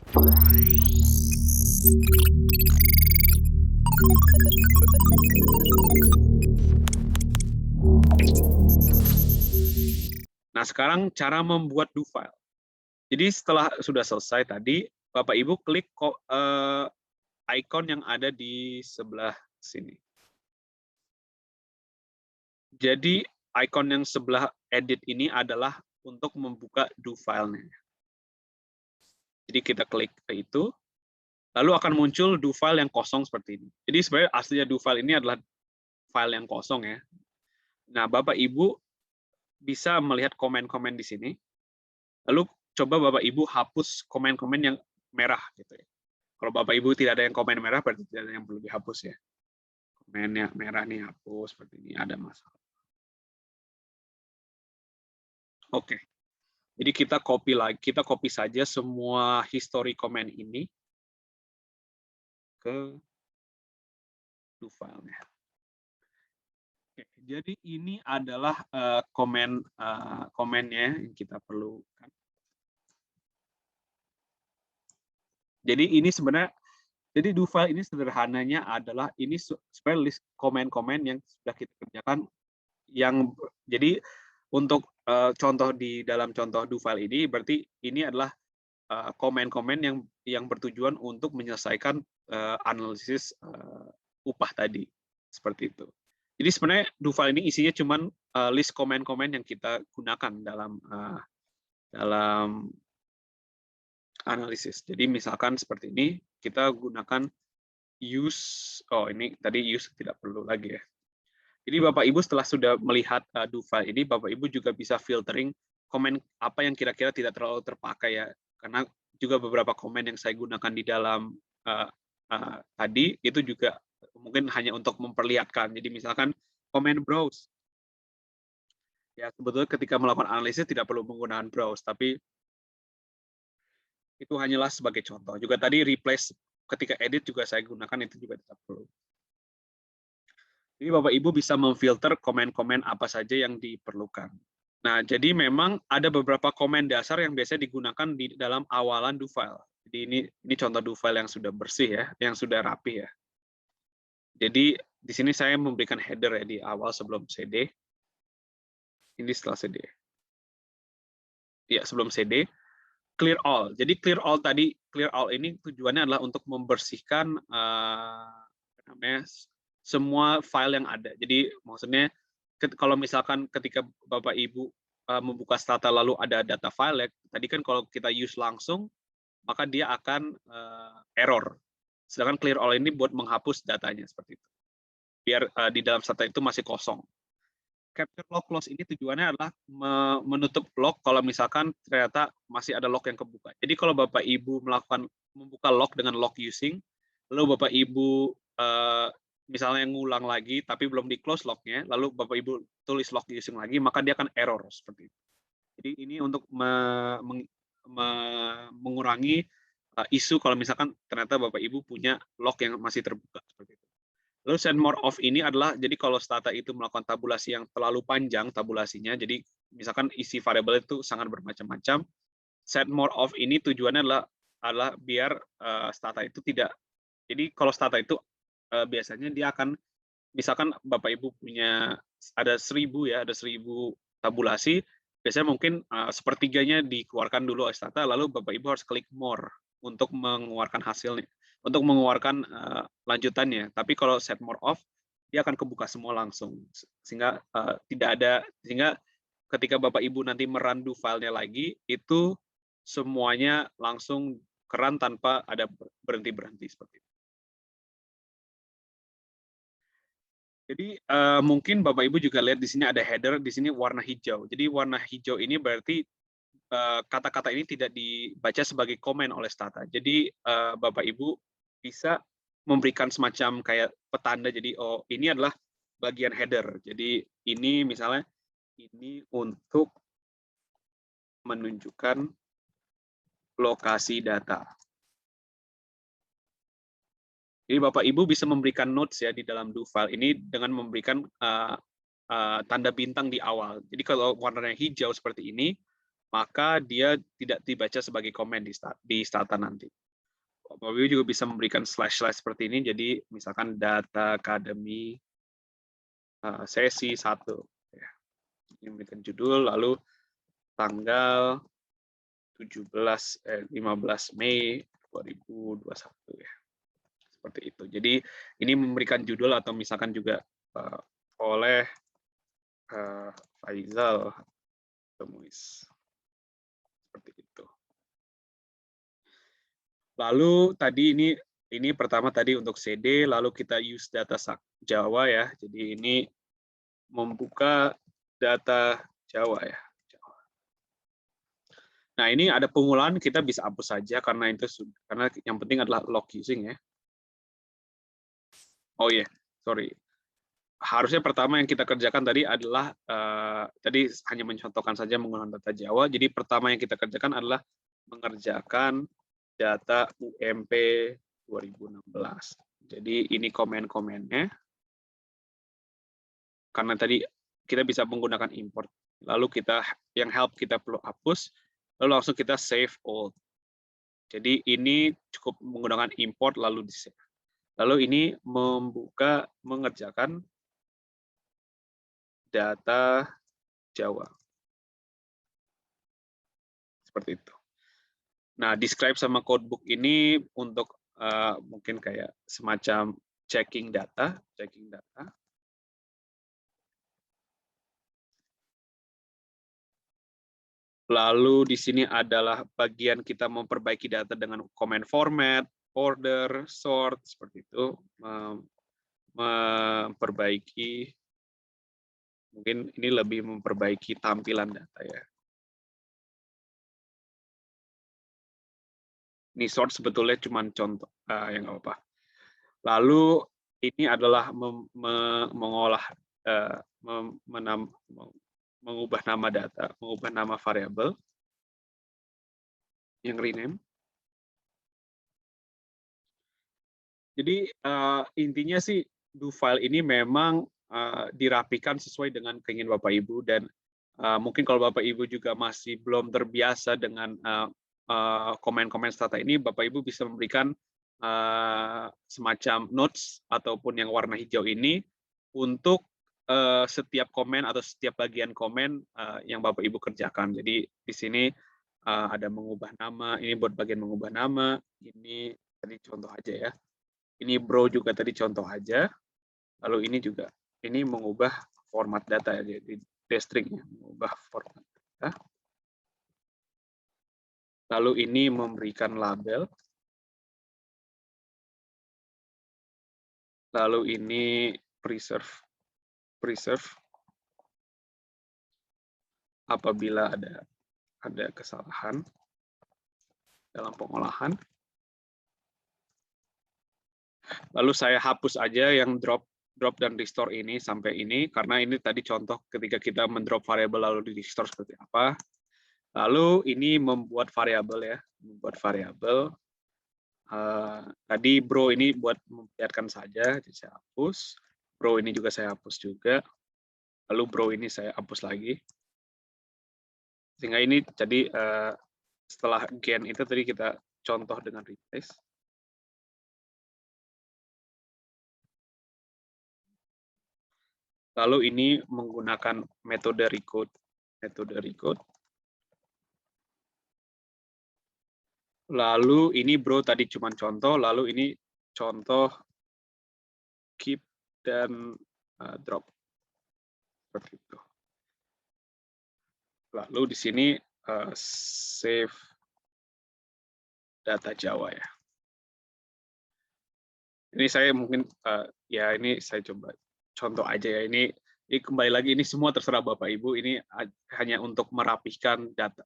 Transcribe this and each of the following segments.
Nah, sekarang cara membuat do file. Jadi setelah sudah selesai tadi, Bapak Ibu klik icon yang ada di sebelah sini. Jadi icon yang sebelah edit ini adalah untuk membuka do file-nya. Jadi kita klik ke itu, lalu akan muncul do file yang kosong seperti ini. Jadi sebenarnya aslinya do file ini adalah file yang kosong ya. Nah, Bapak Ibu bisa melihat komen-komen di sini. Lalu coba Bapak Ibu hapus komen-komen yang merah gitu ya. Kalau Bapak Ibu tidak ada yang komen merah berarti tidak ada yang perlu dihapus ya. Komennya merah nih hapus seperti ini ada masalah. Oke. Jadi kita copy saja semua history komen ini ke do file-nya. Oke, jadi ini adalah komennya yang kita perlukan. Jadi ini sebenarnya jadi do file ini sederhananya adalah ini sebenarnya list komen-komen yang sudah kita kerjakan yang jadi untuk contoh di dalam contoh do file ini berarti ini adalah komen-komen yang bertujuan untuk menyelesaikan analisis upah tadi seperti itu. Jadi sebenarnya do file ini isinya cuman list komen-komen yang kita gunakan dalam analisis. Jadi misalkan seperti ini kita gunakan use ini tadi use tidak perlu lagi ya. Jadi Bapak Ibu setelah sudah melihat do file ini, Bapak Ibu juga bisa filtering komen apa yang kira-kira tidak terlalu terpakai ya. Karena juga beberapa komen yang saya gunakan di dalam tadi itu juga mungkin hanya untuk memperlihatkan. Jadi misalkan komen browse. Ya sebetulnya ketika melakukan analisis tidak perlu menggunakan browse, tapi itu hanyalah sebagai contoh. Juga tadi replace ketika edit juga saya gunakan itu juga tidak perlu. Jadi Bapak Ibu bisa memfilter komen-komen apa saja yang diperlukan. Nah, jadi memang ada beberapa komen dasar yang biasanya digunakan di dalam awalan do file. Jadi ini contoh do file yang sudah bersih ya, yang sudah rapi ya. Jadi di sini saya memberikan header ya di awal sebelum CD. Ini setelah CD. Ya, sebelum CD. Clear all. Jadi clear all ini tujuannya adalah untuk membersihkan semua file yang ada. Jadi maksudnya kalau misalkan ketika Bapak Ibu membuka Stata lalu ada data file ya, tadi kan kalau kita use langsung maka dia akan error. Sedangkan clear all ini buat menghapus datanya seperti itu. Biar di dalam Stata itu masih kosong. Capture log close ini tujuannya adalah menutup log kalau misalkan ternyata masih ada log yang kebuka. Jadi kalau Bapak Ibu membuka log dengan log using, lalu Bapak Ibu misalnya ngulang lagi tapi belum di close lognya, lalu Bapak Ibu tulis log using lagi, maka dia akan error seperti itu. Jadi ini untuk mengurangi isu kalau misalkan ternyata Bapak Ibu punya log yang masih terbuka seperti itu. Lalu send more of ini adalah, jadi kalau Stata itu melakukan tabulasi yang terlalu panjang tabulasinya, jadi misalkan isi variabel itu sangat bermacam-macam, send more of ini tujuannya adalah biar Stata itu tidak, jadi kalau Stata itu biasanya dia akan, misalkan Bapak Ibu punya ada 1000 ya, ada 1000 tabulasi, biasanya mungkin sepertiganya dikeluarkan dulu oleh Stata, lalu Bapak Ibu harus klik more untuk mengeluarkan hasilnya, untuk mengeluarkan lanjutannya. Tapi kalau set more off, dia akan kebuka semua langsung, sehingga tidak ada, sehingga ketika Bapak Ibu nanti merandu filenya lagi, itu semuanya langsung keran tanpa ada berhenti-berhenti seperti itu. Jadi mungkin Bapak Ibu juga lihat di sini ada header, di sini warna hijau. Jadi warna hijau ini berarti kata-kata ini tidak dibaca sebagai komen oleh Stata. Jadi Bapak Ibu bisa memberikan semacam kayak petanda. Jadi oh ini adalah bagian header. Jadi ini misalnya ini untuk menunjukkan lokasi data. Jadi Bapak Ibu bisa memberikan notes ya di dalam do file ini dengan memberikan tanda bintang di awal. Jadi kalau warnanya hijau seperti ini, maka dia tidak dibaca sebagai komen di starter nanti. Bapak Ibu juga bisa memberikan slash seperti ini, jadi misalkan data academy sesi 1. Ya. Ini memberikan judul, lalu tanggal 15 Mei 2021 ya. Seperti itu. Jadi ini memberikan judul atau misalkan juga oleh Faizal Temuis. Seperti itu. Lalu tadi ini pertama tadi untuk CD, lalu kita use data Jawa ya. Jadi ini membuka data Jawa ya. Nah, ini ada pengulangan, kita bisa hapus saja karena yang penting adalah log using ya. Oh iya, sorry. Harusnya pertama yang kita kerjakan tadi adalah tadi hanya mencontohkan saja menggunakan data Jawa. Jadi pertama yang kita kerjakan adalah mengerjakan data UMP 2016. Jadi ini komen-komennya. Karena tadi kita bisa menggunakan import. Lalu yang help kita perlu hapus, lalu langsung kita save all. Jadi ini cukup menggunakan import lalu di save. Lalu ini mengerjakan data Jawa. Seperti itu. Nah, describe sama codebook ini untuk mungkin kayak semacam checking data. Lalu di sini adalah bagian kita memperbaiki data dengan comment format, order, sort, seperti itu. Memperbaiki, mungkin ini lebih memperbaiki tampilan data ya. Ini sort sebetulnya cuma contoh, yang nggak apa-apa. Lalu ini adalah mengolah, mengubah nama data, mengubah nama variabel yang rename. Jadi intinya sih do file ini memang dirapikan sesuai dengan keinginan Bapak Ibu, dan mungkin kalau Bapak Ibu juga masih belum terbiasa dengan komen-komen stata ini, Bapak Ibu bisa memberikan semacam notes ataupun yang warna hijau ini untuk setiap komen atau setiap bagian komen yang Bapak Ibu kerjakan. Jadi di sini ada mengubah nama, ini buat bagian mengubah nama, ini tadi contoh aja ya. Ini bro juga tadi contoh aja. Lalu ini juga, ini mengubah format data ya, jadi string ya, mengubah format data. Lalu ini memberikan label. Lalu ini preserve apabila ada kesalahan dalam pengolahan. Lalu saya hapus aja yang drop dan restore ini sampai ini, karena ini tadi contoh ketika kita mendrop variabel lalu di restore seperti apa. Lalu ini membuat variabel ya, tadi bro ini buat memperlihatkan saja, jadi saya hapus. Bro ini juga saya hapus juga. Lalu bro ini saya hapus lagi. Sehingga ini jadi setelah gen itu tadi kita contoh dengan replace. Lalu ini menggunakan metode recode. Lalu ini bro tadi cuma contoh, lalu ini contoh keep dan drop. Seperti itu. Lalu di sini save data Jawa ya. Ini saya mungkin ya ini saya coba contoh aja ya. Ini kembali lagi, ini semua terserah Bapak Ibu. Ini hanya untuk merapihkan data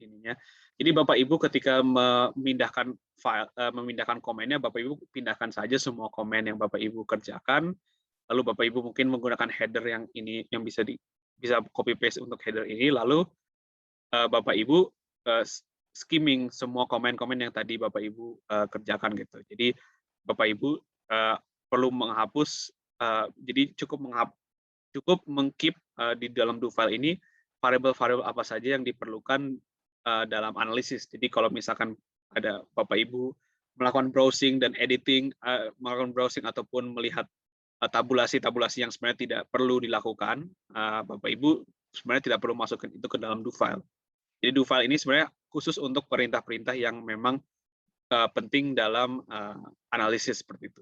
ininya. Jadi Bapak Ibu ketika memindahkan file, memindahkan komennya, Bapak Ibu pindahkan saja semua komen yang Bapak Ibu kerjakan. Lalu Bapak Ibu mungkin menggunakan header yang ini, yang bisa copy paste untuk header ini. Lalu Bapak Ibu skimming semua komen-komen yang tadi Bapak Ibu kerjakan gitu. Jadi Bapak Ibu perlu menghapus, jadi cukup mengkeep di dalam do file ini variabel-variabel apa saja yang diperlukan dalam analisis. Jadi kalau misalkan ada Bapak Ibu melakukan browsing dan editing, melakukan browsing ataupun melihat tabulasi-tabulasi yang sebenarnya tidak perlu dilakukan, Bapak Ibu sebenarnya tidak perlu masukkan itu ke dalam do file. Jadi do file ini sebenarnya khusus untuk perintah-perintah yang memang penting dalam analisis seperti itu.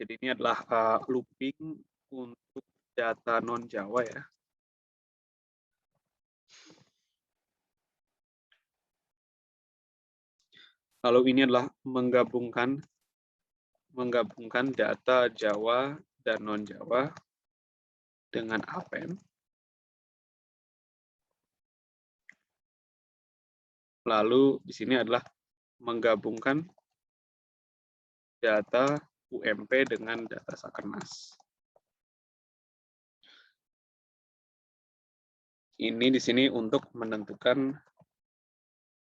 Jadi ini adalah looping untuk data non-Java ya. Lalu ini adalah menggabungkan data Java dan non-Java dengan append. Lalu di sini adalah menggabungkan data UMP dengan data Sakernas. Ini di sini untuk menentukan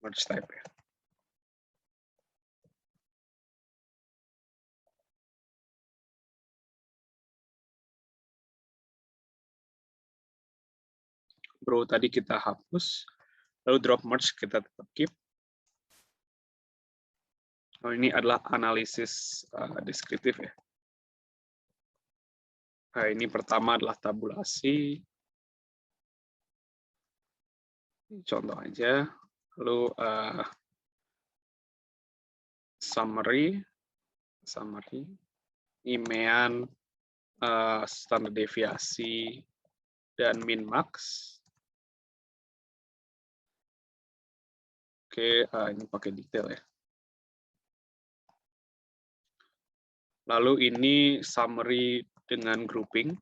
merge type ya. Bro tadi kita hapus, lalu drop merge kita tetap keep. Oh, ini adalah analisis deskriptif ya. Nah, ini pertama adalah tabulasi. Contoh aja. Lalu summary, IMEAN, standar deviasi, dan min max. Oke, ini pakai detail ya. Lalu ini summary dengan grouping.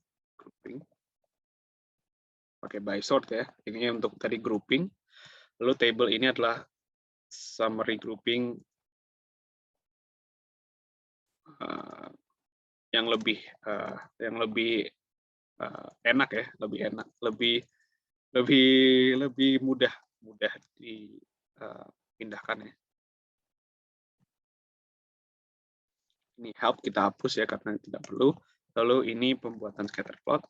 Pakai by sort ya. Ini untuk tadi grouping. Lalu table ini adalah summary grouping yang lebih enak ya, lebih mudah dipindahkan ya. Ini help kita hapus ya karena tidak perlu. Lalu ini pembuatan scatter plot.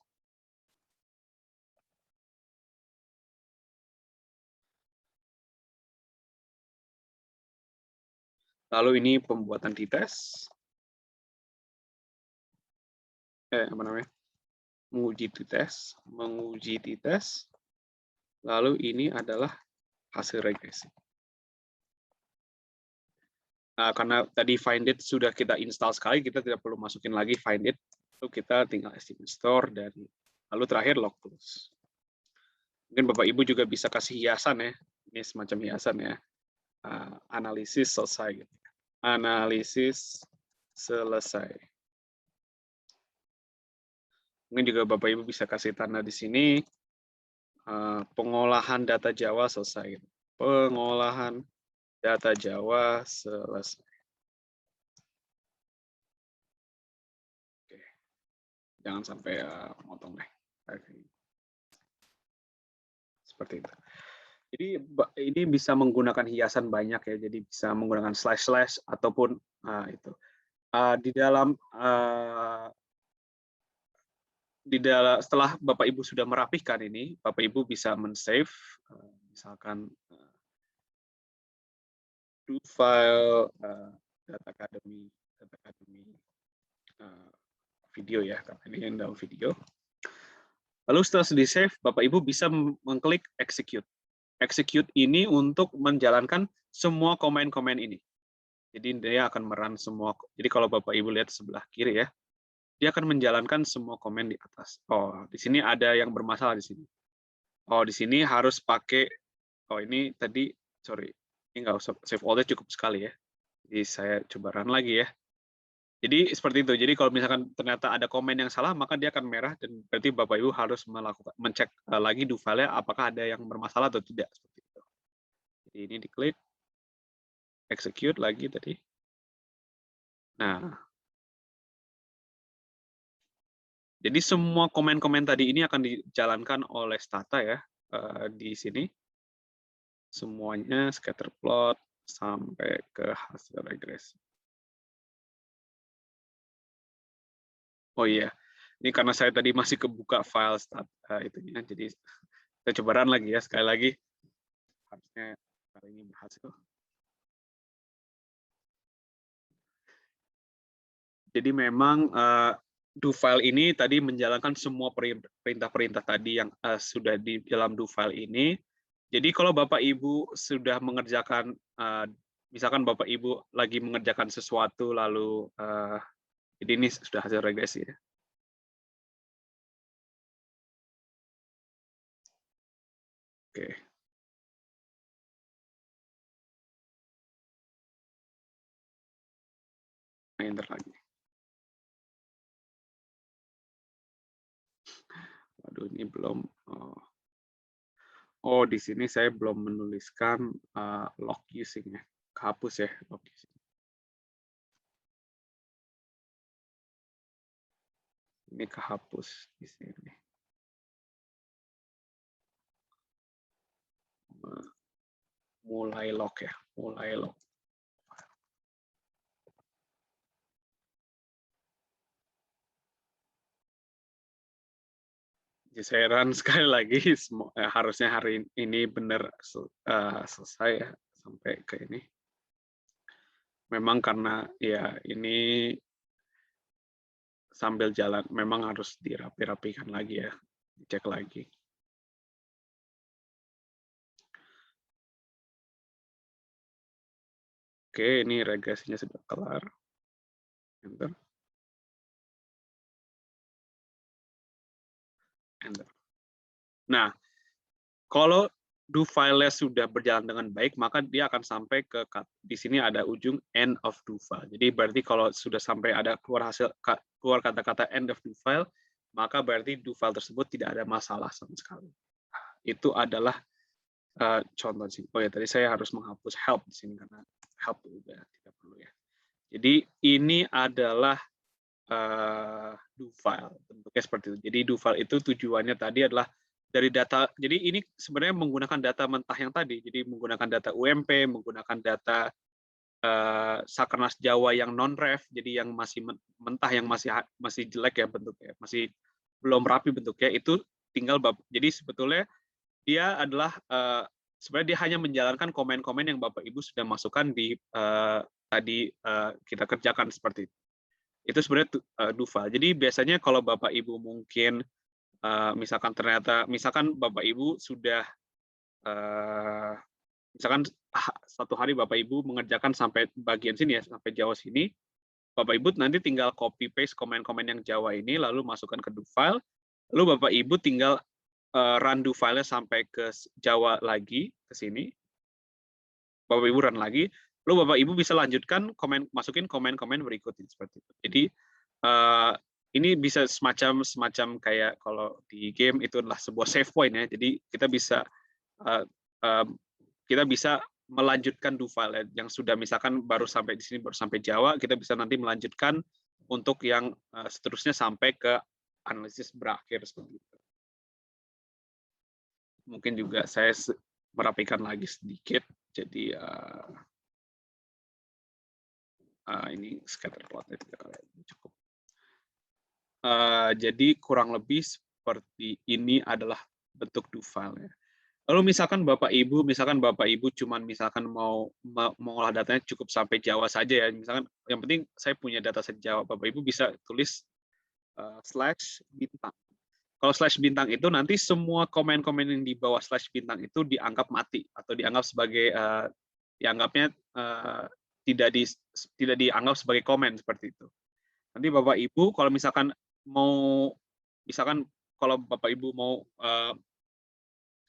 Lalu ini pembuatan t-test. Menguji t-test. Lalu ini adalah hasil regresi. Nah, karena tadi find it sudah kita install sekali, kita tidak perlu masukin lagi find it. Lalu kita tinggal estimate store dan lalu terakhir log close. Mungkin Bapak Ibu juga bisa kasih hiasan ya. Ini semacam hiasan ya. Analisis selesai. Analisis selesai. Mungkin juga Bapak Ibu bisa kasih tanda di sini. Pengolahan data Java selesai. Pengolahan data Java selesai. Oke. Jangan sampai motong deh. Seperti itu. Jadi ini bisa menggunakan hiasan banyak ya. Jadi bisa menggunakan slash ataupun itu. Di dalam setelah Bapak Ibu sudah merapihkan ini, Bapak Ibu bisa men-save misalkan do file data academy video ya, karena ini yang dalam video. Lalu setelah di-save, Bapak Ibu bisa mengklik execute. Execute ini untuk menjalankan semua komen-komen ini. Jadi dia akan merun semua. Jadi kalau Bapak Ibu lihat sebelah kiri ya, dia akan menjalankan semua komen di atas. Oh, di sini ada yang bermasalah di sini. Oh, di sini harus pakai. Oh, ini tadi sorry, ini nggak usah save all cukup sekali ya. Jadi saya coba run lagi ya. Jadi seperti itu. Jadi kalau misalkan ternyata ada komen yang salah, maka dia akan merah dan berarti Bapak Ibu harus mencek lagi do file-nya apakah ada yang bermasalah atau tidak seperti itu. Jadi ini diklik execute lagi tadi. Nah, jadi semua komen-komen tadi ini akan dijalankan oleh Stata ya di sini. Semuanya scatter plot sampai ke hasil regresi. Oh iya, Ini karena saya tadi masih kebuka file itunya, jadi kita coba run lagi ya sekali lagi. Harusnya kali ini berhasil. Jadi memang do file ini tadi menjalankan semua perintah-perintah tadi yang sudah di dalam do file ini. Jadi kalau Bapak Ibu sudah mengerjakan, misalkan Bapak Ibu lagi mengerjakan sesuatu lalu, jadi ini sudah hasil regresi ya. Oke. Enter lagi. Waduh, ini belum. Oh, di sini saya belum menuliskan log using ya. Kehapus ya log using. Ini kehapus di sini. Mulai log ya, mulai log. Jadi saya run sekali lagi, harusnya hari ini benar selesai ya sampai ke ini. Memang karena ya ini sambil jalan, memang harus dirapi-rapikan lagi ya, dicek lagi. Oke, ini regresinya sudah kelar. Enter. Enter. Nah, kalau do file-nya sudah berjalan dengan baik, maka dia akan sampai ke di sini ada ujung end of do file. Jadi berarti kalau sudah sampai ada keluar kata-kata end of do file, maka berarti do file tersebut tidak ada masalah sama sekali. Itu adalah contoh sih. Oh ya, tadi saya harus menghapus help di sini karena help udah tidak perlu ya. Jadi ini adalah do file, bentuknya seperti itu. Jadi do file itu tujuannya tadi adalah dari data. Jadi ini sebenarnya menggunakan data mentah yang tadi. Jadi menggunakan data UMP, menggunakan data Sakernas Jawa yang non-ref, jadi yang masih mentah, yang masih jelek ya bentuknya, masih belum rapi bentuknya. Itu tinggal jadi sebetulnya dia adalah sebenarnya dia hanya menjalankan komen-komen yang Bapak Ibu sudah masukkan di tadi kita kerjakan seperti itu. Itu sebenarnya do file. Jadi biasanya kalau Bapak Ibu mungkin misalkan Bapak Ibu sudah misalkan satu hari Bapak Ibu mengerjakan sampai bagian sini ya, sampai Jawa sini, Bapak Ibu nanti tinggal copy paste komen-komen yang Jawa ini lalu masukkan ke do file, lalu Bapak Ibu tinggal run do file-nya sampai ke Jawa lagi ke sini. Bapak Ibu run lagi, lalu Bapak Ibu bisa lanjutkan masukin komen-komen berikutnya seperti itu. Jadi ini bisa semacam kayak kalau di game itu adalah sebuah save point ya. Jadi kita bisa melanjutkan do file yang sudah misalkan baru sampai di sini, baru sampai Jawa, kita bisa nanti melanjutkan untuk yang seterusnya sampai ke analisis berakhir seperti itu. Mungkin juga saya merapikan lagi sedikit. Jadi ini scatter plotnya cukup. Jadi kurang lebih seperti ini adalah bentuk do file ya. Lalu misalkan Bapak Ibu cuman misalkan mau mengolah datanya cukup sampai Jawa saja ya. Misalkan yang penting saya punya data set Jawa, Bapak Ibu bisa tulis /bintang. Kalau /bintang itu nanti semua komen-komen yang di bawah /bintang itu dianggap mati atau dianggap sebagai dianggapnya tidak dianggap sebagai komen seperti itu. Nanti Bapak Ibu kalau misalkan kalau Bapak Ibu mau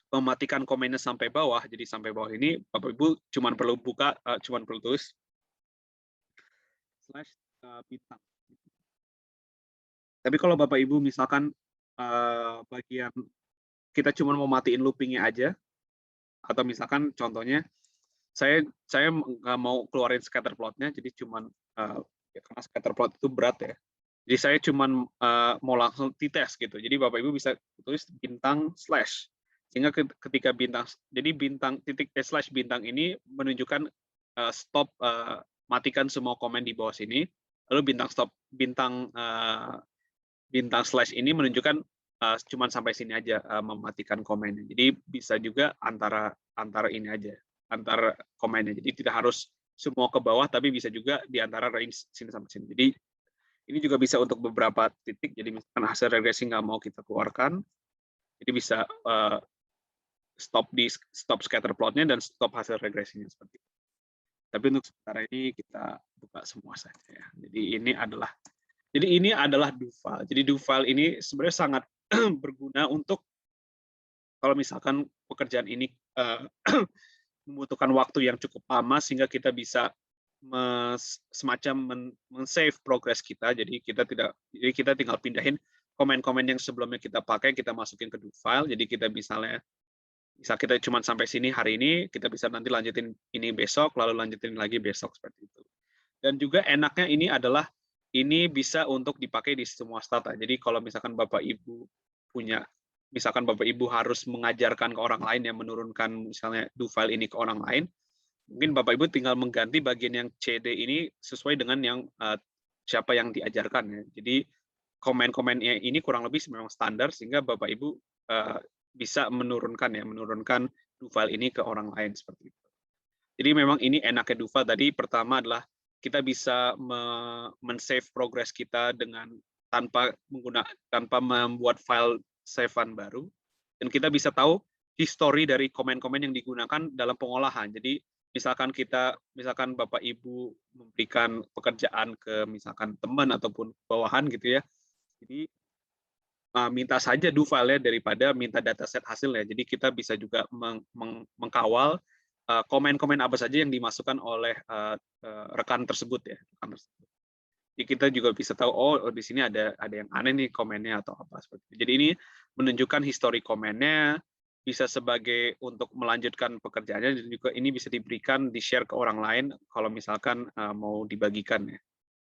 mematikan komennya sampai bawah, jadi sampai bawah ini Bapak Ibu cuman perlu tulis /bintang. Tapi kalau Bapak Ibu misalkan bagian kita cuma mau matiin loopingnya aja, atau misalkan contohnya saya nggak mau keluarin scatter plotnya, jadi cuman karena scatter plot itu berat ya. Jadi saya cuman mau langsung t-test gitu. Jadi Bapak Ibu bisa tulis bintang / sehingga ketika /bintang ini menunjukkan stop matikan semua komen di bawah sini, lalu bintang bintang slash ini menunjukkan cuman sampai sini aja mematikan komennya. Jadi bisa juga antara ini aja, antar komennya. Jadi tidak harus semua ke bawah, tapi bisa juga di antara range sini sampai sini. Jadi ini juga bisa untuk beberapa titik. Jadi misalkan hasil regresi nggak mau kita keluarkan, jadi bisa stop scatter plotnya dan stop hasil regresinya seperti itu. Tapi untuk sementara ini kita buka semua saja ya. Jadi ini adalah do file. Jadi do file ini sebenarnya sangat berguna untuk kalau misalkan pekerjaan ini membutuhkan waktu yang cukup lama sehingga kita bisa semacam men-save progress kita. Jadi kita tinggal pindahin komen-komen yang sebelumnya kita pakai, kita masukin ke do file. Jadi kita bisa kita cuma sampai sini hari ini, kita bisa nanti lanjutin ini besok, lalu lanjutin lagi besok seperti itu. Dan juga enaknya ini adalah ini bisa untuk dipakai di semua stata. Jadi kalau misalkan Bapak Ibu misalkan Bapak Ibu harus mengajarkan ke orang lain yang menurunkan misalnya do file ini ke orang lain, mungkin Bapak Ibu tinggal mengganti bagian yang CD ini sesuai dengan yang siapa yang diajarkan ya. Jadi komen-komennya ini kurang lebih memang standar sehingga Bapak Ibu bisa menurunkan do file ini ke orang lain seperti itu. Jadi memang ini enaknya do file tadi pertama adalah kita bisa men-save progress kita dengan tanpa membuat file save-an baru, dan kita bisa tahu history dari komen-komen yang digunakan dalam pengolahan. Jadi misalkan Bapak Ibu memberikan pekerjaan ke misalkan teman ataupun bawahan gitu ya. Jadi minta saja do file-nya daripada minta dataset hasilnya. Jadi kita bisa juga mengkawal komen-komen apa saja yang dimasukkan oleh rekan tersebut ya. Jadi kita juga bisa tahu di sini ada yang aneh nih komennya atau apa seperti itu. Jadi ini menunjukkan histori komennya, bisa sebagai untuk melanjutkan pekerjaannya, dan juga ini bisa diberikan di-share ke orang lain kalau misalkan mau dibagikan ya.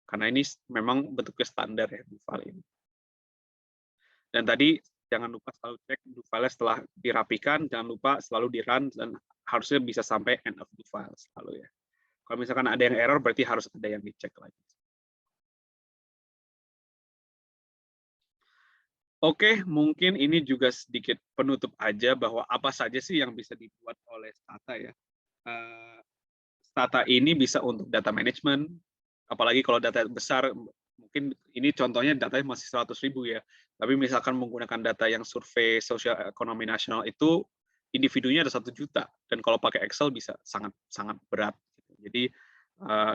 Karena ini memang bentuknya standar ya do file ini. Dan tadi jangan lupa selalu cek do file setelah dirapikan, jangan lupa selalu di-run dan harusnya bisa sampai end of do file selalu ya. Kalau misalkan ada yang error berarti harus ada yang dicek lagi. Oke, mungkin ini juga sedikit penutup aja bahwa apa saja sih yang bisa dibuat oleh Stata ya. Stata ini bisa untuk data management, apalagi kalau data besar, mungkin ini contohnya datanya masih 100.000 ya. Tapi misalkan menggunakan data yang survei sosial ekonomi nasional itu individunya ada 1 juta, dan kalau pakai Excel bisa sangat berat. Jadi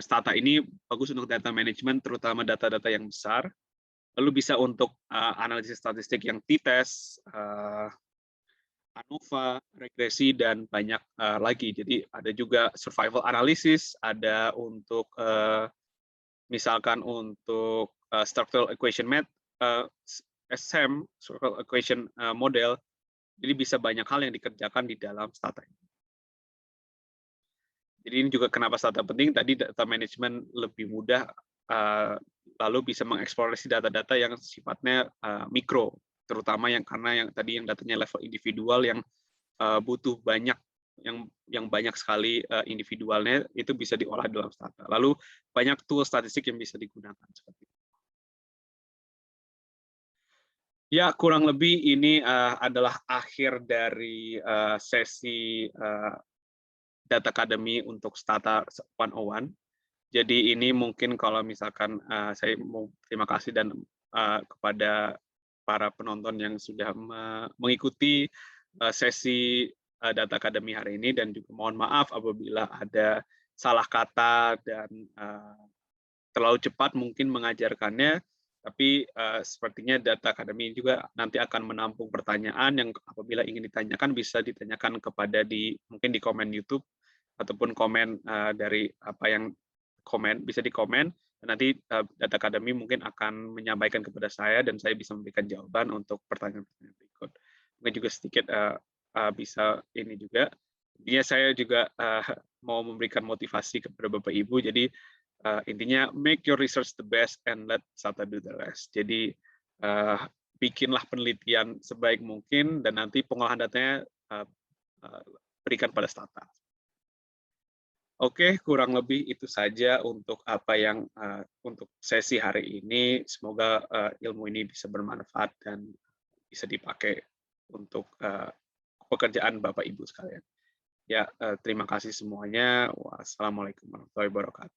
Stata ini bagus untuk data management, terutama data-data yang besar. Lalu bisa untuk analisis statistik yang t-test, ANOVA, regresi, dan banyak lagi. Jadi ada juga survival analysis, ada untuk misalkan untuk structural equation SEM, structural equation model. Jadi bisa banyak hal yang dikerjakan di dalam Stata. Jadi ini juga kenapa Stata penting. Tadi data management lebih mudah, lalu bisa mengeksplorasi data-data yang sifatnya mikro, terutama karena tadi yang datanya level individual yang butuh banyak sekali individualnya, itu bisa diolah dalam Stata. Lalu banyak tool statistik yang bisa digunakan seperti itu. Ya, kurang lebih ini adalah akhir dari sesi Data Academy untuk Stata 101. Jadi ini mungkin kalau misalkan saya mau terima kasih dan kepada para penonton yang sudah mengikuti sesi Data Academy hari ini, dan juga mohon maaf apabila ada salah kata dan terlalu cepat mungkin mengajarkannya, tapi sepertinya Data Academy juga nanti akan menampung pertanyaan yang apabila ingin ditanyakan bisa ditanyakan kepada mungkin di komen YouTube ataupun komen dari apa yang bisa dikomen, dan nanti Data Academy mungkin akan menyampaikan kepada saya dan saya bisa memberikan jawaban untuk pertanyaan-pertanyaan berikut. Mungkin juga sedikit bisa ini juga. Intinya saya juga mau memberikan motivasi kepada Bapak Ibu. Jadi intinya make your research the best and let Stata do the rest. Jadi bikinlah penelitian sebaik mungkin dan nanti pengolahan datanya berikan pada Stata. Oke, kurang lebih itu saja untuk apa yang untuk sesi hari ini. Semoga ilmu ini bisa bermanfaat dan bisa dipakai untuk pekerjaan Bapak Ibu sekalian. Ya, terima kasih semuanya. Wassalamualaikum warahmatullahi wabarakatuh.